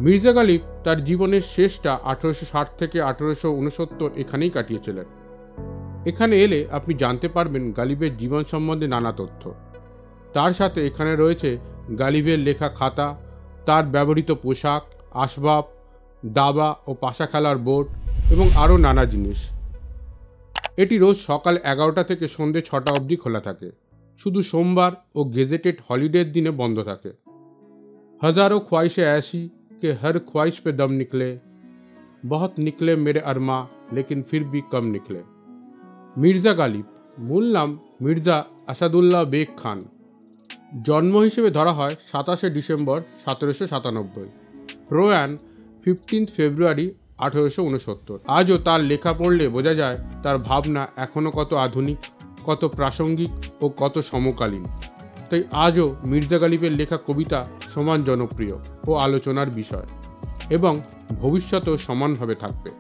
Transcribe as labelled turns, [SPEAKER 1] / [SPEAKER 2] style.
[SPEAKER 1] মির্জা গালিব তার জীবনের শেষটা 1860 থেকে 1869 এখানেই কাটিয়েছিলেন। এখানে এলে আপনি জানতে পারবেন গালিবের জীবন সম্বন্ধে নানা তথ্য। তার সাথে এখানে রয়েছে গালিবের লেখা খাতা, তার ব্যবহৃত পোশাক, আসবাব, দাবা ও পাশা খেলার বোর্ড এবং আরও নানা জিনিস। এটি রোজ সকাল 11টা থেকে সন্ধ্যে 6টা অবধি খোলা থাকে। শুধু সোমবার ও গেজেটেড হলিডের দিনে বন্ধ থাকে। हज़ारों ख्वाहिशें ऐसी कि हर ख्वाहिश पे दम निकले, बहुत निकले मेरे अरमा लेकिन फिर भी कम निकले। মির্জা গালিব, মূল নাম মির্জা আসাদুল্লাহ বেগ খান। জন্ম হিসেবে ধরা হয় 27শে ডিসেম্বর 1797। প্রয়াণ 15 ফেব্রুয়ারি 1869। আজও তার লেখা পড়লে বোঝা যায় তার ভাবনা এখনও কত আধুনিক, কত প্রাসঙ্গিক ও কত সমকালীন। তাই আজও মির্জা গালিবের লেখা কবিতা সমান জনপ্রিয় ও আলোচনার বিষয় এবং ভবিষ্যতেও সমানভাবে থাকবে।